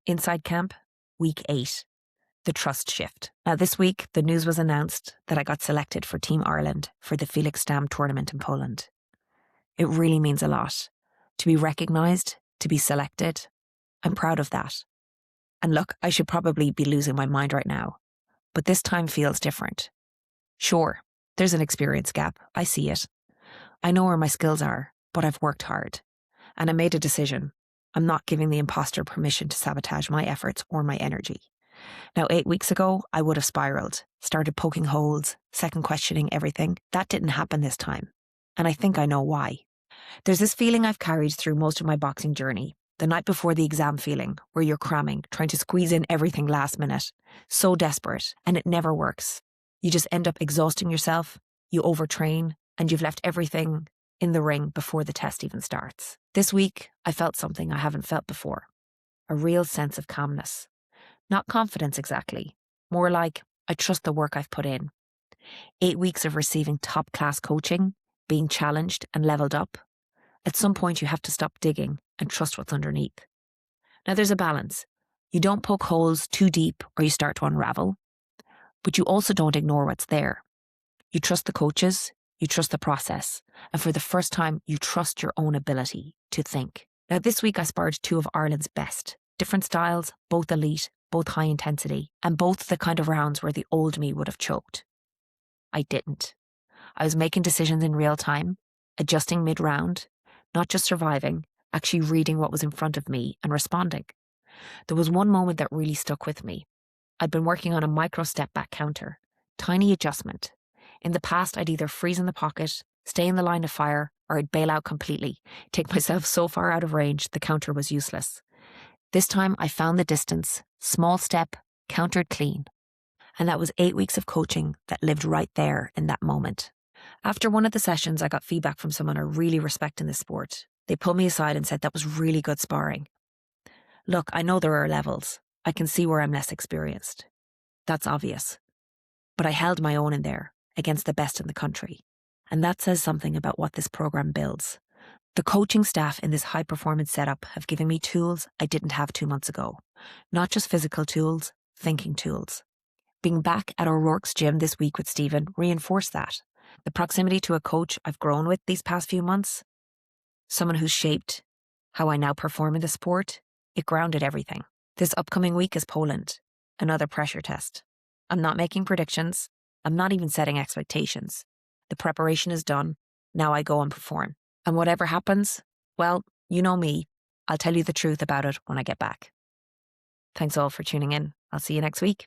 Inside camp, week 8, the trust shift. Now this week, the news was announced that I got selected for Team Ireland for the Felix Stamm tournament in Poland. It really means a lot. To be recognised, to be selected, I'm proud of that. And look, I should probably be losing my mind right now, but this time feels different. Sure, there's an experience gap, I see it. I know where my skills are, but I've worked hard. And I made a decision. I'm not giving the imposter permission to sabotage my efforts or my energy. Now, 8 weeks ago, I would have spiraled, started poking holes, second questioning everything. That didn't happen this time. And I think I know why. There's this feeling I've carried through most of my boxing journey. The night before the exam feeling, where you're cramming, trying to squeeze in everything last minute. So desperate, and it never works. You just end up exhausting yourself, you overtrain, and you've left everything in the ring before the test even starts. This week, I felt something I haven't felt before. A real sense of calmness. Not confidence exactly. More like, I trust the work I've put in. 8 weeks of receiving top-class coaching, being challenged and leveled up. At some point, you have to stop digging and trust what's underneath. Now, there's a balance. You don't poke holes too deep or you start to unravel. But you also don't ignore what's there. You trust the coaches, you trust the process, and for the first time, you trust your own ability to think. Now, this week I sparred 2 of Ireland's best. Different styles, both elite, both high intensity, and both the kind of rounds where the old me would have choked. I didn't. I was making decisions in real time, adjusting mid-round, not just surviving, actually reading what was in front of me and responding. There was one moment that really stuck with me. I'd been working on a micro step back counter, tiny adjustment. In the past, I'd either freeze in the pocket, stay in the line of fire, or I'd bail out completely, take myself so far out of range the counter was useless. This time I found the distance, small step, countered clean. And that was 8 weeks of coaching that lived right there in that moment. After one of the sessions, I got feedback from someone I really respect in this sport. They pulled me aside and said that was really good sparring. Look, I know there are levels. I can see where I'm less experienced. That's obvious. But I held my own in there, against the best in the country. And that says something about what this program builds. The coaching staff in this high-performance setup have given me tools I didn't have 2 months ago. Not just physical tools, thinking tools. Being back at O'Rourke's gym this week with Stephen reinforced that. The proximity to a coach I've grown with these past few months, someone who's shaped how I now perform in the sport, it grounded everything. This upcoming week is Poland, another pressure test. I'm not making predictions. I'm not even setting expectations. The preparation is done. Now I go and perform. And whatever happens, well, you know me. I'll tell you the truth about it when I get back. Thanks all for tuning in. I'll see you next week.